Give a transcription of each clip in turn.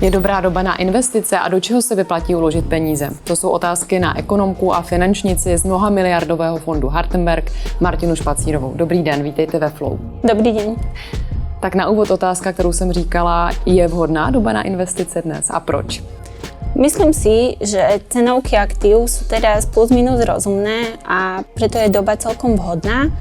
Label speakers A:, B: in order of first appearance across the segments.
A: Je dobrá doba na investice a do čeho se vyplatí uložit peníze? To jsou otázky na ekonomku a finančnici z mnohamiliardového fondu Hartenberg Martinu Špacírovou. Dobrý den, vítejte ve Flow.
B: Dobrý den.
A: Tak na úvod otázka, kterou jsem říkala, je vhodná doba na investice dnes a proč?
B: Myslím si, že cenovky aktív sú teraz plus minus rozumné a preto je doba celkom vhodná.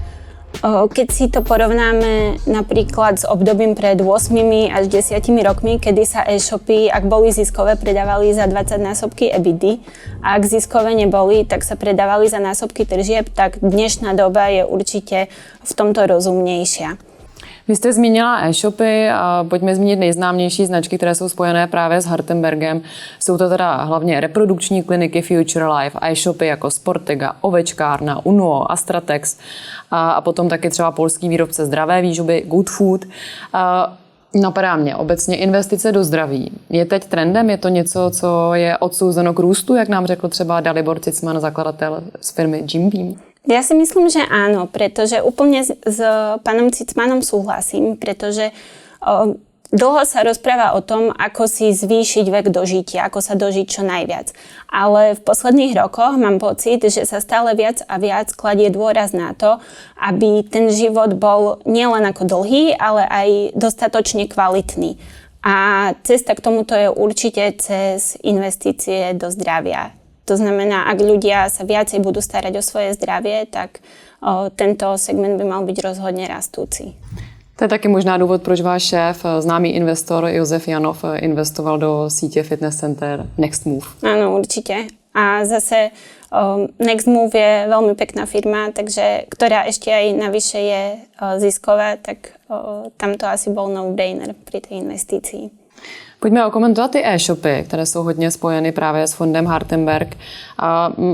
B: Keď si to porovnáme napríklad s obdobím pred 8 až 10 rokmi, kedy sa e-shopy, ak boli ziskové, predávali za 20-násobky EBITDA a ak ziskové neboli, tak sa predávali za násobky tržieb, tak dnešná doba je určite v tomto rozumnejšia.
A: Vy jste zmínila e-shopy a pojďme zmínit nejznámější značky, které jsou spojené právě s Hartenbergem. Jsou to teda hlavně reprodukční kliniky Future Life, e-shopy jako Sportega, Ovečkárna, Uno, Astratex a potom taky třeba polský výrobce zdravé výživy Good Food. Napadá mě obecně investice do zdraví. Je teď trendem? Je to něco, co je odsouzeno k růstu, jak nám řekl třeba Dalibor Cicman, zakladatel z firmy Jim Beam?
B: Ja si myslím, že áno, pretože úplne s pánom Cicmanom súhlasím, pretože dlho sa rozpráva o tom, ako si zvýšiť vek dožitia, ako sa dožiť čo najviac. Ale v posledných rokoch mám pocit, že sa stále viac a viac kladie dôraz na to, aby ten život bol nielen ako dlhý, ale aj dostatočne kvalitný. A cesta k tomuto je určite cez investície do zdravia. To znamená, ak ľudia sa viacej budú starať o svoje zdravie, tak tento segment by mal byť rozhodne rastúci.
A: To je taky možná důvod, proč váš šéf, známý investor Josef Janov, investoval do sítě fitness center Next Move.
B: Áno, určite. A zase Next Move je veľmi pekná firma, takže, ktorá ešte aj navyše je zisková, tak tam to asi bol no-brainer pri tej investícii.
A: Pojďme okomentovat ty e-shopy, které jsou hodně spojeny právě s fondem Hartenberg.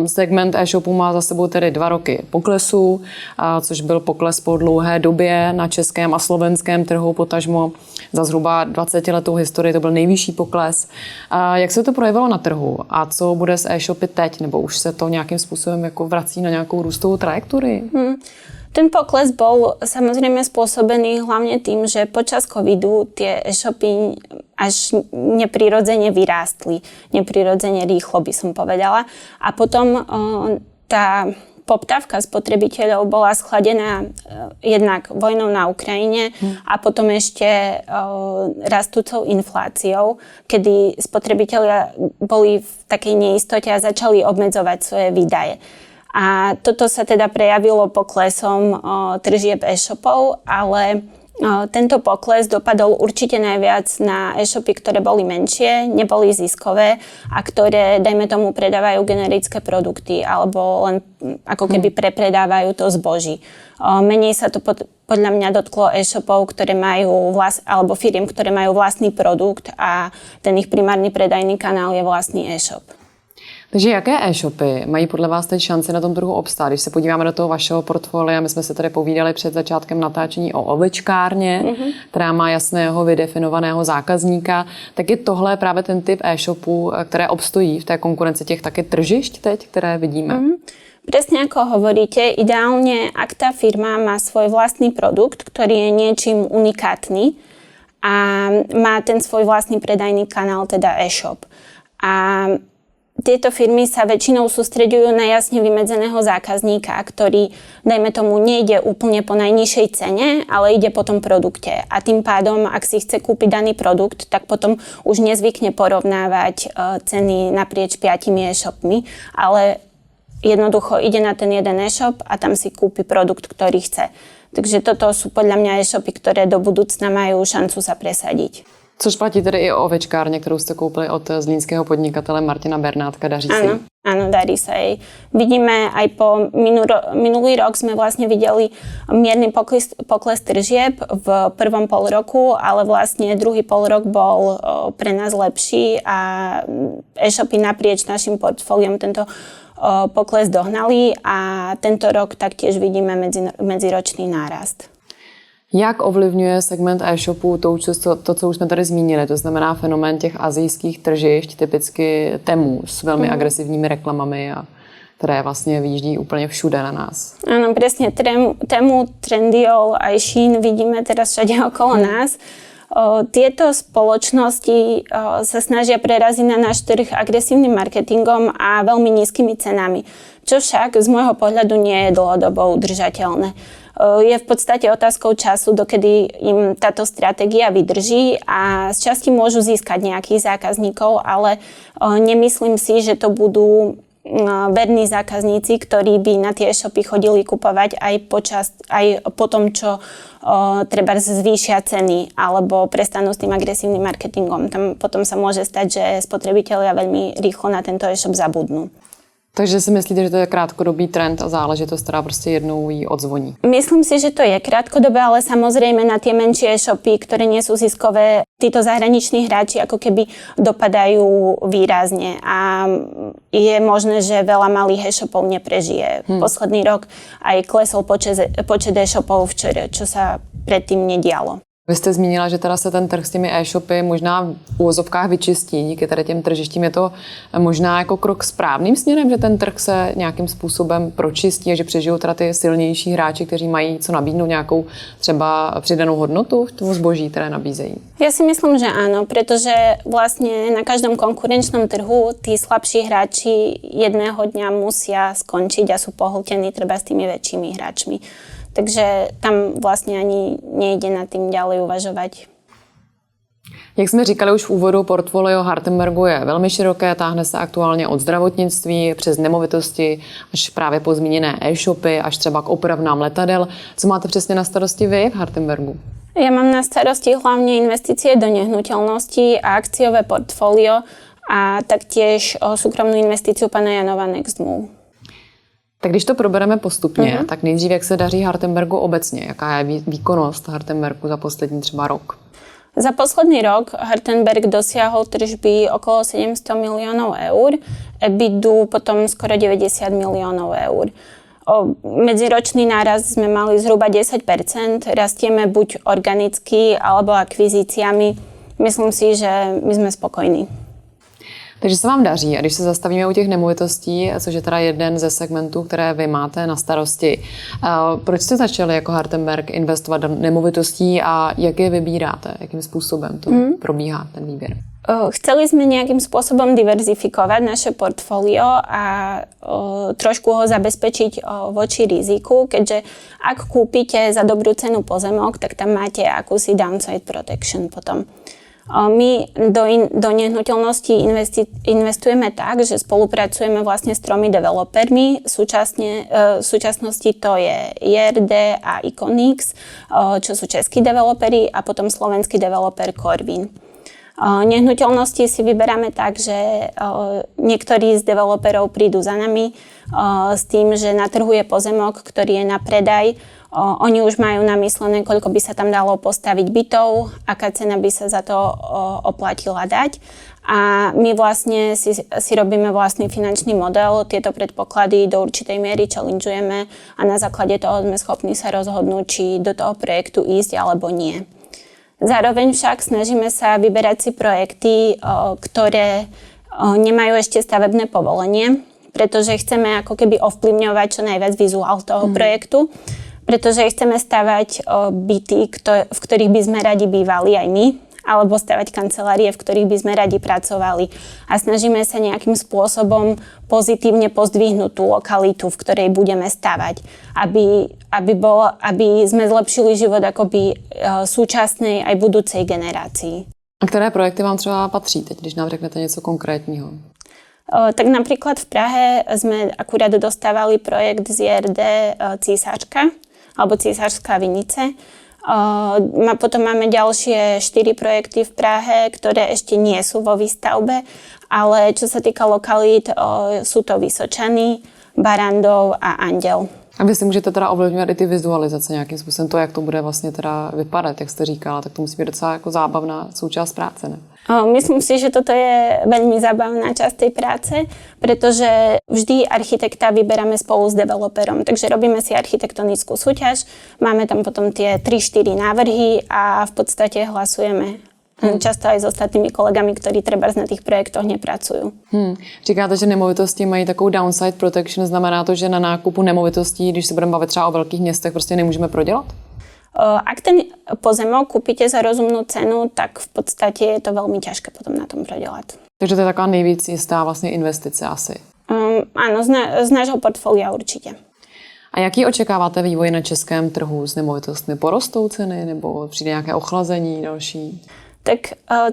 A: Segment e-shopů má za sebou tedy 2 roky poklesu, což byl pokles po dlouhé době na českém a slovenském trhu, potažmo za zhruba 20letou historii to byl nejvyšší pokles. Jak se to projevilo na trhu a co bude s e-shopy teď, nebo už se to nějakým způsobem jako vrací na nějakou růstovou trajektorii?
B: Ten pokles bol samozrejme spôsobený hlavne tým, že počas covidu tie e-shopy až neprirodzene vyrástli. Neprirodzene rýchlo by som povedala. A potom tá poptávka spotrebiteľov bola schladená jednak vojnou na Ukrajine a potom ešte rastúcou infláciou, kedy spotrebitelia boli v takej neistote a začali obmedzovať svoje výdaje. A toto sa teda prejavilo poklesom tržieb e-shopov, ale tento pokles dopadol určite najviac na e-shopy, ktoré boli menšie, neboli ziskové a ktoré, dajme tomu, predávajú generické produkty alebo len ako keby prepredávajú to zboží. Menej sa to podľa mňa dotklo e-shopov, ktoré majú alebo firiem, ktoré majú vlastný produkt a ten ich primárny predajný kanál je vlastný e-shop.
A: Takže jaké e-shopy mají podle vás teď šanci na tom trhu obstát? Když se podíváme do toho vašeho portfolia, my jsme se tady povídali před začátkem natáčení o ovečkárně, která má jasného vydefinovaného zákazníka, tak je tohle právě ten typ e-shopů, které obstojí v té konkurenci těch taky tržišť teď, které vidíme?
B: Presne ako hovoríte, ideálne, ak tá firma má svoj vlastný produkt, ktorý je niečím unikátny a má ten svoj vlastný predajný kanál, teda e-shop. A tieto firmy sa väčšinou sústreďujú na jasne vymedzeného zákazníka, ktorý, dajme tomu, nejde úplne po najnižšej cene, ale ide po tom produkte. A tým pádom, ak si chce kúpiť daný produkt, tak potom už nezvykne porovnávať ceny naprieč 5 e-shopmi, ale jednoducho ide na ten jeden e-shop a tam si kúpi produkt, ktorý chce. Takže toto sú podľa mňa e-shopy, ktoré do budúcna majú šancu sa presadiť.
A: Což platí tedy i o ovečkárně, kterou jste koupili od zlínského podnikatele Martina Bernátka. Daří sa?
B: Áno, darí sa jej. Vidíme aj po minulý rok sme vlastne videli mierny pokles tržieb v prvom polroku, ale vlastne druhý polrok bol pre nás lepší a e-shopy naprieč našim portfóliom tento pokles dohnali a tento rok taktiež vidíme medziročný nárast.
A: Jak ovlivňuje segment e-shopu to, co už jsme tady zmínili, to znamená fenomén těch asijských tržišť, typicky Temu s velmi agresivními reklamami, a které vlastně vyjíždí úplně všude na nás.
B: Áno, presne. Temu, Trendyol aj Shein vidíme teraz všade okolo nás. Tieto spoločnosti sa snažia preraziť na náš trh agresívnym marketingom a veľmi nízkymi cenami, čo však z môjho pohľadu nie je dlhodobo udržateľné. Je v podstate otázkou času, dokedy im táto stratégia vydrží a z časti môžu získať nejakých zákazníkov, ale nemyslím si, že to budú verní zákazníci, ktorí by na tie e-shopy chodili kupovať aj po tom, čo treba zvýšia ceny alebo prestanú s tým agresívnym marketingom. Tam potom sa môže stať, že spotrebitelia veľmi rýchlo na tento e-shop zabudnú.
A: Takže si myslíte, že to je krátkodobý trend a záležitost, která prostě jednou jí odzvoní?
B: Myslím si, že to je krátkodobé, ale samozrejme na tie menšie e-shopy, ktoré nie sú ziskové, títo zahraniční hráči ako keby dopadajú výrazne a je možné, že veľa malých e-shopov neprežije. Posledný rok aj klesol počet e-shopov včera, čo sa predtým nedialo.
A: Vy jste zmínila, že teda se ten trh s těmi e-shopy možná v úvozovkách vyčistí. Díky tady těm tržištím je to možná jako krok správným směrem, že ten trh se nějakým způsobem pročistí a že přežijou teda ty silnější hráči, kteří mají co nabídnout nějakou třeba přidanou hodnotu v tom zboží, které nabízejí.
B: Ja si myslím, že áno, pretože vlastne na každom konkurenčnom trhu tí slabší hráči jedného dňa musia skončiť a sú pohltení treba s tými väčšími hráčmi. Takže tam vlastně ani nejde nad tím ďalej uvažovat.
A: Jak jsme říkali už v úvodu, portfolio Hartenbergu je velmi široké, táhne se aktuálně od zdravotnictví přes nemovitosti až právě po zmíněné e-shopy, až třeba k opravnám letadel. Co máte přesně na starosti vy v Hartenbergu?
B: Ja mám na starosti hlavne investície do nehnuteľností a akciové portfólio a taktiež súkromnú investíciu pana Janova Nextmove.
A: Tak když to probereme postupně, tak nejdřív, jak se daří Hartenbergu obecně? Jaká je výkonnost Hartenbergu za poslední třeba rok?
B: Za posledný rok Hartenberg dosiahol tržby okolo 700 miliónov eur, EBITDU potom skoro 90 miliónov eur. Medziročný nárast sme mali zhruba 10%, rastieme buď organicky alebo akvizíciami. Myslím si, že my sme spokojní.
A: Takže se vám daří. A když se zastavíme u těch nemovitostí, což je teda jeden ze segmentů, které vy máte na starosti, proč jste začali jako Hartenberg investovat do nemovitostí a jak je vybíráte? Jakým způsobem to probíhá ten výběr?
B: Chceli sme nejakým spôsobom diverzifikovať naše portfólio a trošku ho zabezpečiť voči riziku, keďže ak kúpite za dobrú cenu pozemok, tak tam máte akúsi downside protection potom. My do nehnuteľností investujeme tak, že spolupracujeme vlastne s 3 developermi. V súčasnosti to je IRD a Iconix, čo sú českí developeri, a potom slovenský developer Corvin. Nehnuteľnosti si vyberáme tak, že niektorí z developerov prídu za nami s tým, že na trhu je pozemok, ktorý je na predaj. Oni už majú namyslené, koľko by sa tam dalo postaviť bytov, aká cena by sa za to oplatila dať. A my vlastne si robíme vlastný finančný model, tieto predpoklady do určitej miery challengeujeme a na základe toho sme schopní sa rozhodnúť, či do toho projektu ísť alebo nie. Zároveň však snažíme sa vyberať si projekty, ktoré nemajú ešte stavebné povolenie, pretože chceme ako keby ovplyvňovať čo najviac vizuál toho projektu, pretože chceme stavať byty, v ktorých by sme radi bývali aj my, alebo stavať kancelárie, v ktorých by sme radi pracovali. A snažíme sa nejakým spôsobom pozitívne pozdvihnúť tú lokalitu, v ktorej budeme stavať, aby sme zlepšili život akoby súčasnej aj budúcej generácii.
A: A které projekty vám třeba patří teď, když nám řeknete něco konkrétního?
B: Tak napríklad v Prahe sme akurát dostávali projekt z IRD Císařka, alebo Císařská Vinice. Potom máme ďalšie 4 projekty v Prahe, ktoré ešte nie sú vo výstavbe, ale čo sa týka lokalít, sú to Vysočany, Barandov a Anděl.
A: A vy si můžete teda ovlivňovat i ty vizualizace nějakým způsobem, to, jak to bude vlastně teda vypadat, jak jste říkala, tak to musí být docela jako zábavná součást práce, ne?
B: Myslím si, že toto je veľmi zábavná časť tej práce, pretože vždy architekta vyberáme spolu s developerom. Takže robíme si architektonickú súťaž, máme tam potom tie 3-4 návrhy a v podstate hlasujeme. Často aj s ostatnými kolegami, ktorí trebárs na tých projektoch nepracujú.
A: Říkáte, že nemovitosti mají takovou downside protection, znamená to, že na nákupu nemovitostí, když se budeme bavit třeba o velkých městech, prostě nemůžeme prodělat?
B: Ak ten pozemok kúpite za rozumnú cenu, tak v podstate je to veľmi ťažké potom na tom prodelať.
A: Takže to je taková nejvíc jistá vlastně investice asi.
B: Áno, z nášho portfólia určite.
A: A jaký očekáváte vývoj na českém trhu s nemovitostmi? Porostou ceny nebo přijde nějaké ochlazení další?
B: Tak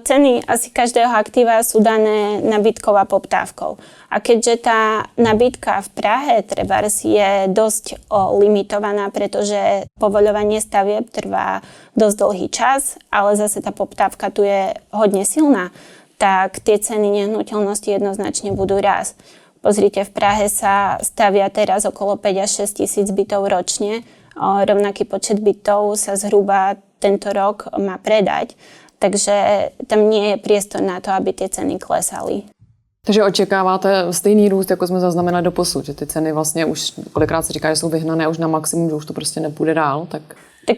B: ceny asi každého aktíva sú dané nabídkou a poptávkou. A keďže tá nabídka v Prahe trebárs je dosť limitovaná, pretože povoľovanie stavieb trvá dosť dlhý čas, ale zase tá poptávka tu je hodne silná, tak tie ceny nehnuteľnosti jednoznačne budú rásť. Pozrite, v Prahe sa stavia teraz okolo 5 až 6 tisíc bytov ročne. Rovnaký počet bytov sa zhruba tento rok má predať. Takže tam nie je priestor na to, aby tie ceny klesali.
A: Takže očekáváte stejný růst, jako jsme zaznamenali doposud, že ty ceny vlastně už, kolikrát se říká, že jsou vyhnané už na maximum, že už to prostě nepůjde dál, tak...
B: Tak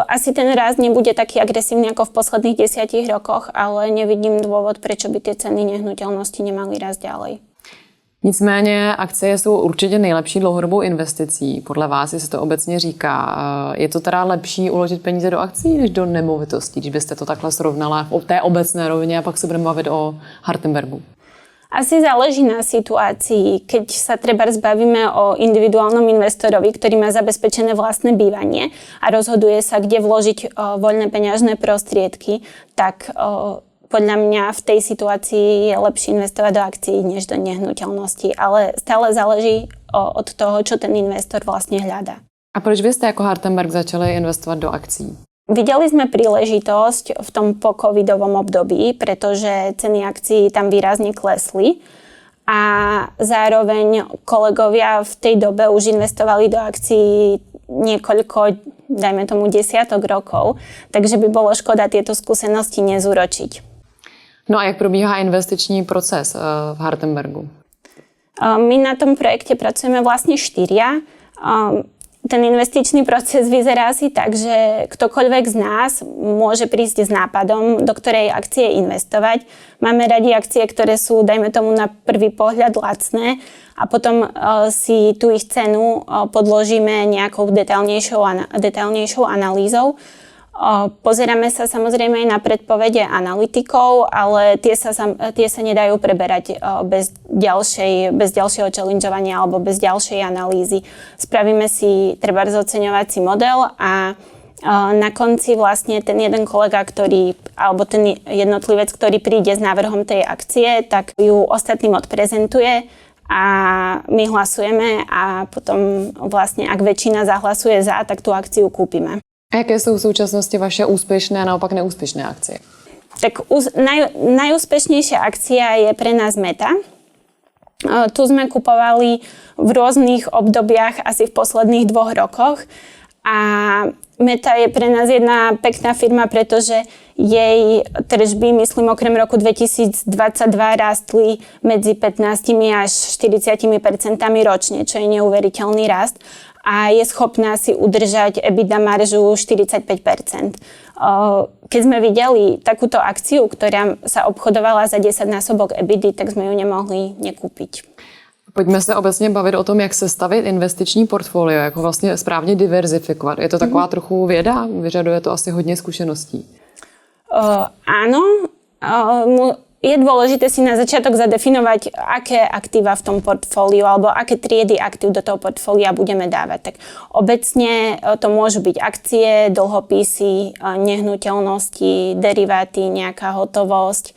B: asi ten rast nebude taký agresívny ako v posledných 10 rokoch, ale nevidím dôvod, prečo by tie ceny nehnuteľnosti nemali rásť ďalej.
A: Nicméně akcie jsou určitě nejlepší dlouhodobou investicí. Podle vás, jestli to obecně říká, je to teda lepší uložit peníze do akcí než do nemovitostí, když byste to takhle srovnala v té obecné rovině a pak se budeme bavit o Hartenbergu?
B: Asi záleží na situácii. Keď sa trebárs bavíme o individuálnom investorovi, ktorý má zabezpečené vlastné bývanie a rozhoduje sa, kde vložiť voľné peňažné prostriedky, tak podľa mňa v tej situácii je lepšie investovať do akcií než do nehnuteľností, ale stále záleží od toho, čo ten investor vlastne hľadá.
A: A proč vy ste ako Hartenberg začali investovať do akcií?
B: Videli sme príležitosť v tom pocovidovom období, pretože ceny akcií tam výrazne klesli a zároveň kolegovia v tej dobe už investovali do akcií niekoľko, dajme tomu 10 rokov, takže by bolo škoda tieto skúsenosti nezúročiť.
A: No a jak probíhá investiční proces v Hartenbergu?
B: My na tom projekte pracujeme vlastne 4. Ten investičný proces vyzerá asi tak, že ktokoľvek z nás môže prísť s nápadom, do ktorej akcie investovať. Máme radi akcie, ktoré sú, dajme tomu, na prvý pohľad lacné a potom si tú ich cenu podložíme nejakou detailnejšou analýzou. Pozeráme sa samozrejme aj na predpovede analytikov, ale tie sa nedajú preberať bez ďalšieho challengeovania alebo bez ďalšej analýzy. Spravíme si trebárs oceňovací model a na konci vlastne ten jeden kolega, alebo ten jednotlivec, ktorý príde s návrhom tej akcie, tak ju ostatným odprezentuje a my hlasujeme a potom vlastne, ak väčšina zahlasuje za, tak tú akciu kúpime.
A: A jaké jsou v současnosti vaše úspěšné a naopak neúspěšné akcie?
B: Tak najúspešnejšia akcia je pre nás Meta. Tu sme kupovali v rôznych obdobiach asi v posledných 2 rokoch a Meta je pre nás jedna pekná firma, pretože jej tržby, myslím, okrem roku 2022 rástli medzi 15 až 40% ročne, čo je neuveriteľný rast a je schopná si udržať EBITDA maržu 45%. Keď sme videli takúto akciu, ktorá sa obchodovala za 10-násobok EBITDA, tak sme ju nemohli nekúpiť.
A: Pojďme se obecně bavit o tom, jak sestavit investiční portfolio, jak ho vlastně správně diverzifikovat. Je to taková trochu věda? Vyžaduje to asi hodně zkušeností.
B: Áno. Je dôležité si na začiatok zadefinovať, aké aktíva v tom portfóliu alebo aké triedy aktív do toho portfólia budeme dávať. Tak obecne to môžu byť akcie, dlhopisy, nehnuteľnosti, deriváty, nejaká hotovosť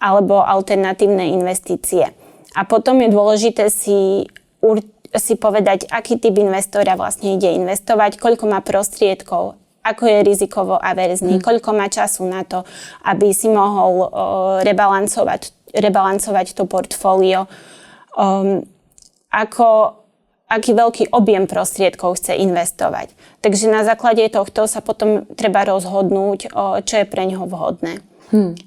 B: alebo alternatívne investície. A potom je dôležité si povedať, aký typ investora vlastne ide investovať, koľko má prostriedkov, ako je rizikovo averzný, koľko má času na to, aby si mohol rebalancovať to portfólio, aký veľký objem prostriedkov chce investovať. Takže na základe tohto sa potom treba rozhodnúť, čo je pre ňoho vhodné.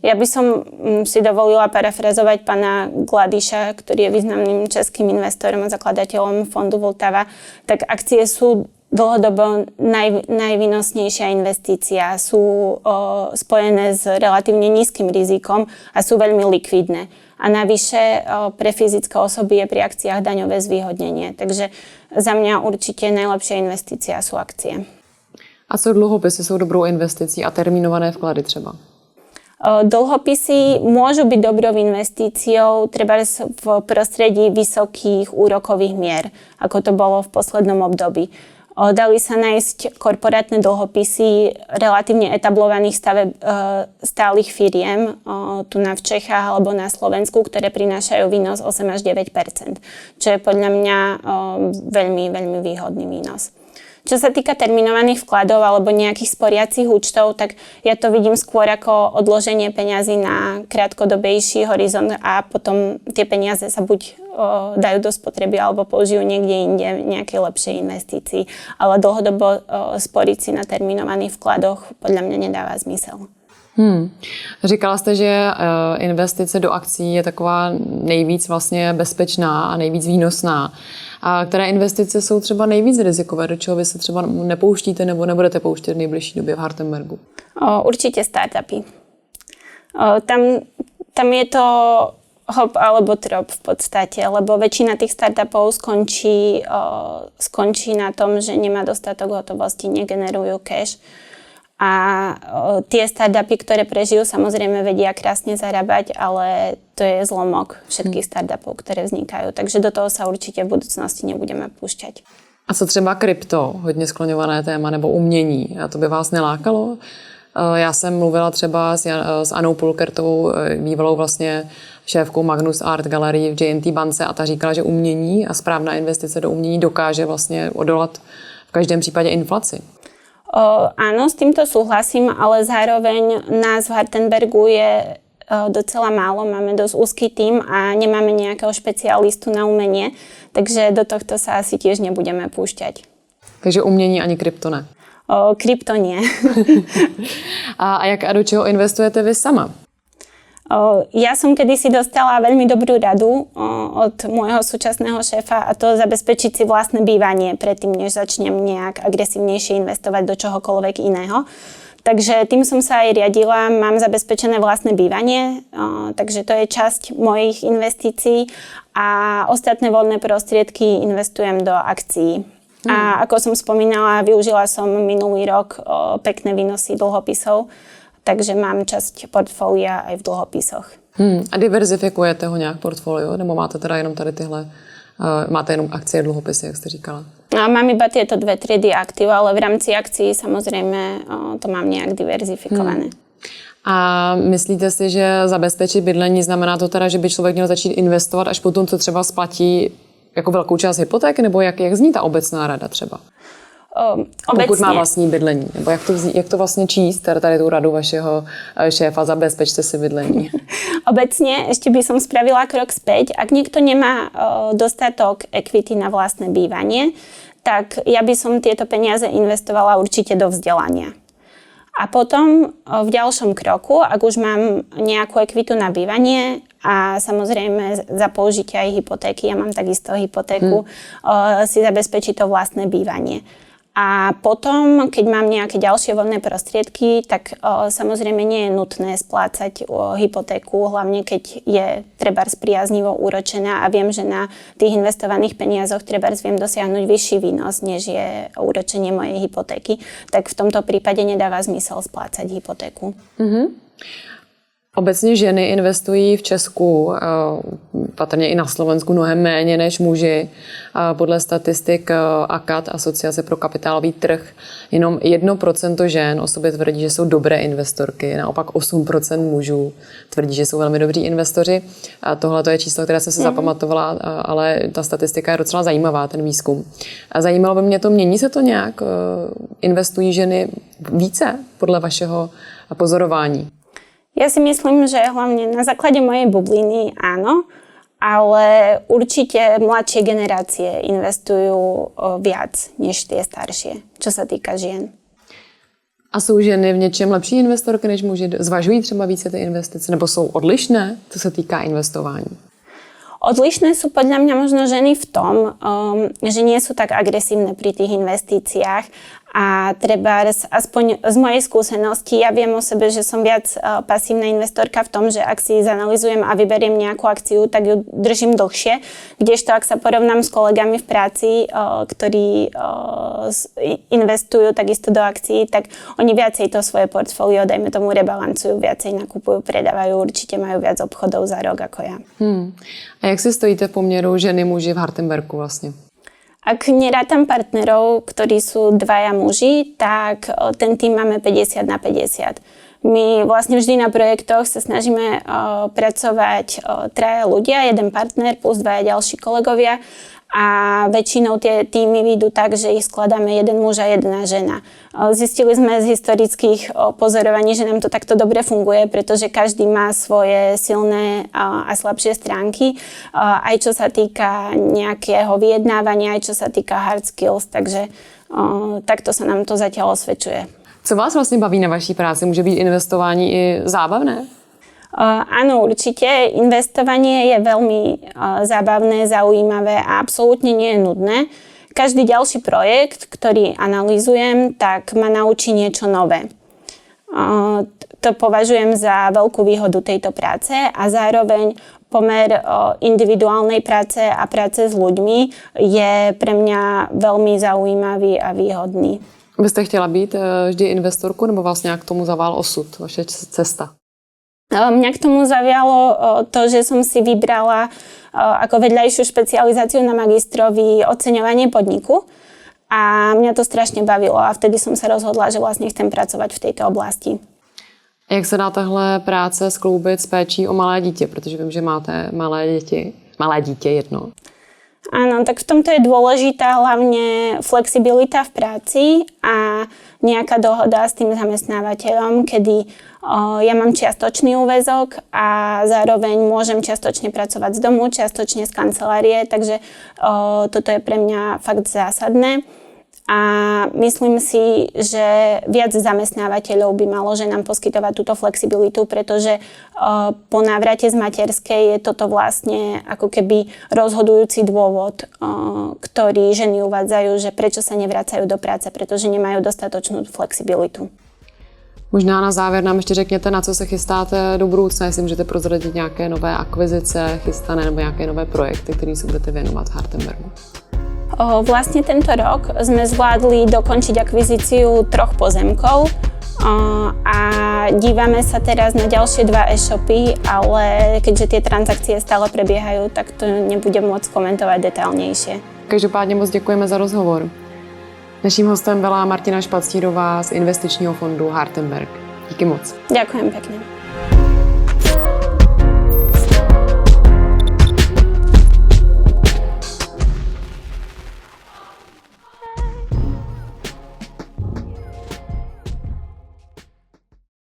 B: Ja by som si dovolila parafrazovať pána Gladiša, ktorý je významným českým investorom a zakladateľom fondu Vltava. Tak akcie sú dlhodobo najvýnosnejšia investícia, sú spojené s relatívne nízkym rizikom a sú veľmi likvidné. A navyše pre fyzické osoby je pri akciách daňové zvýhodnenie. Takže za mňa určite najlepšia investícia sú akcie.
A: A co dluhopisy jsou dobrou investicí a termínované vklady třeba?
B: Dlhopisy môžu byť dobrou investíciou treba v prostredí vysokých úrokových mier, ako to bolo v poslednom období. Dali sa nájsť korporátne dlhopisy relatívne etablovaných stálych firiem tu v Čechách alebo na Slovensku, ktoré prinášajú výnos 8 až 9%, čo je podľa mňa veľmi, veľmi výhodný výnos. Čo sa týka terminovaných vkladov alebo nejakých sporiacich účtov, tak ja to vidím skôr ako odloženie peňazí na krátkodobejší horizont a potom tie peniaze sa buď dajú do spotreby alebo použijú niekde inde v nejakej lepšej investícii. Ale dlhodobo sporiť si na terminovaných vkladoch podľa mňa nedáva zmysel.
A: Říkala jste, že investice do akcí je taková nejvíc vlastně bezpečná a nejvíc výnosná. A které investice jsou třeba nejvíc rizikové, do čeho vy se třeba nepouštíte nebo nebudete pouštět v nejbližší době v Hartenbergu?
B: Určite startupy. Tam je to hop alebo trop v podstate, lebo väčšina tých startupov skončí na tom, že nemá dostatok hotovosti, negenerujú cash. A tie startupy, ktoré prežijú, samozrejme vedia krásne zarábať, ale to je zlomok všetkých startupov, ktoré vznikajú. Takže do toho sa určite v budúcnosti nebudeme púšťať.
A: A co třeba krypto, hodně skloňované téma, nebo umění? A to by vás nelákalo? Já jsem mluvila třeba s Anou Pulkertovou, bývalou vlastně šéfkou Magnus Art Gallery v JNT bance, a ta říkala, že umění a správná investice do umění dokáže vlastně odolat v každém případě inflaci.
B: Áno, s týmto súhlasím, ale zároveň nás v Hartenbergu je docela málo, máme dosť úzky tím a nemáme nejakého špecialistu na umenie, takže do tohto sa asi tiež nebudeme púšťať.
A: Takže umění ani krypto ne?
B: Krypto nie.
A: A jak a do čeho investujete vy sama?
B: Ja som kedysi dostala veľmi dobrú radu od môjho súčasného šéfa, a to zabezpečiť si vlastné bývanie predtým, než začnem nejak agresívnejšie investovať do čohokoľvek iného. Takže tým som sa aj riadila, mám zabezpečené vlastné bývanie, takže to je časť mojich investícií a ostatné voľné prostriedky investujem do akcií. A ako som spomínala, využila som minulý rok pekné výnosy dlhopisov, takže mám časť portfólia aj v dlhopisoch.
A: A diverzifikujete ho nějak portfolio? Nebo máte teda jenom tady tyhle, máte jenom akcie a dluhopisy, jak jste říkala?
B: Mám iba tieto dve triedy aktív, ale v rámci akcií samozrejme to mám nejak diverzifikované.
A: A myslíte si, že zabezpečit bydlení znamená to teda, že by člověk měl začít investovat až potom, co třeba splatí jako velkou část hypotéky? Nebo jak zní ta obecná rada třeba? Pokud má vlastní bydlení. Nebo jak to vlastně číst, tady tu radu vašeho šéfa, zabezpečte si bydlení?
B: Obecne ešte by som spravila krok späť. Ak niekto nemá dostatok equity na vlastné bývanie, tak ja by som tieto peniaze investovala určite do vzdelania. A potom v ďalšom kroku, ak už mám nejakú ekvitu na bývanie a samozrejme za použitie aj hypotéky, ja mám takisto hypotéku, si zabezpečiť to vlastné bývanie. A potom, keď mám nejaké ďalšie voľné prostriedky, tak samozrejme nie je nutné splácať hypotéku, hlavne keď je trebárs priaznivo úročená a viem, že na tých investovaných peniazoch trebárs viem dosiahnuť vyšší výnos, než je úročenie mojej hypotéky, tak v tomto prípade nedáva zmysel splácať hypotéku.
A: Obecně ženy investují v Česku, patrně i na Slovensku, mnohem méně než muži. Podle statistik ACAT, Asociace pro kapitálový trh, jenom 1% žen o sobě tvrdí, že jsou dobré investorky, naopak 8% mužů tvrdí, že jsou velmi dobří investoři. A tohle to je číslo, které jsem si zapamatovala, ale ta statistika je docela zajímavá, ten výzkum. A zajímalo by mě to, mění se to nějak? Investují ženy více podle vašeho pozorování?
B: Ja si myslím, že hlavne na základe mojej bubliny áno, ale určite mladšie generácie investujú viac než tie staršie, čo sa týka žien.
A: A jsou ženy v něčem lepší investorky než muži? Zvažují třeba více ty investice? Nebo jsou odlišné, co se týká investování?
B: Odlišné sú podľa mňa možno ženy v tom, že nie sú tak agresívne pri tých investíciách A treba aspoň z mojej skúsenosti, ja viem o sebe, že som viac pasívna investorka v tom, že ak si zanalizujem a vyberiem nejakú akciu, tak ju držím dlhšie. Kdežto ak sa porovnám s kolegami v práci, ktorí investujú takisto do akcií, tak oni viacej to svoje portfólio, dajme tomu, rebalancujú, viacej nakupujú, predávajú, určite majú viac obchodov za rok ako ja.
A: A jak si stojíte v poměru ženy muži v Hartenbergu vlastně?
B: Ak nerátam partnerov, ktorí sú dvaja muži, tak ten tým máme 50/50. My vlastne vždy na projektoch sa snažíme pracovať traja ľudia, jeden partner plus dvaja ďalší kolegovia a väčšinou tie týmy vyjdú tak, že ich skladáme jeden muž a jedna žena. Zistili sme z historických pozorovaní, že nám to takto dobre funguje, pretože každý má svoje silné a slabšie stránky, aj čo sa týka nejakého vyjednávania, aj čo sa týka hard skills, takže takto sa nám to zatiaľ osvedčuje.
A: Co vás vlastně baví na vaší práci? Může být investování i zábavné?
B: Áno, určite. Investovanie je veľmi zábavné, zaujímavé a absolútne nie je nudné. Každý ďalší projekt, ktorý analyzujem, tak ma naučí niečo nové. To považujem za veľkú výhodu tejto práce a zároveň pomer individuálnej práce a práce s ľuďmi je pre mňa veľmi zaujímavý a výhodný.
A: Byste chtěla být vždy investorku, nebo vás nějak k tomu zavál osud, vaše cesta?
B: Mňa k tomu zavialo to, že som si vybrala ako vedľajšiu špecializáciu na magistrovi oceňovanie podniku a mňa to strašne bavilo a vtedy som sa rozhodla, že vlastne chcem pracovať v tejto oblasti.
A: A jak se dá tahle práce skloubit s péčí o malé dítě? Protože vím, že máte malé dítě jedno.
B: Áno, tak v tomto je dôležitá hlavne flexibilita v práci a nejaká dohoda s tým zamestnávateľom, kedy ja mám čiastočný úväzok a zároveň môžem čiastočne pracovať z domu, čiastočne z kancelárie, takže toto je pre mňa fakt zásadné. A myslím si, že viac zamestnávateľov by malo ženám poskytovať túto flexibilitu, pretože po návrate z materskej je toto vlastne ako keby rozhodujúci dôvod, ktorý ženy uvádzajú, že prečo sa nevracajú do práce, pretože nemajú dostatočnú flexibilitu.
A: Možná na závěr nám ještě řekněte, na co se chystáte do budoucna, jestli můžete prozradit nějaké nové akvizice, chystané nebo nějaké nové projekty, kterým se budete věnovat v Hartenbergu.
B: Vlastne tento rok sme zvládli dokončiť akvizíciu 3 pozemkov a dívame sa teraz na ďalšie 2 e-shopy, ale keďže tie transakcie stále prebiehajú, tak to nebudem môcť komentovať detailnejšie.
A: Každopádně moc děkujeme za rozhovor. Naším hostem byla Martina Špacírová z investičního fondu Hartenberg. Díky moc.
B: Ďakujem pekne.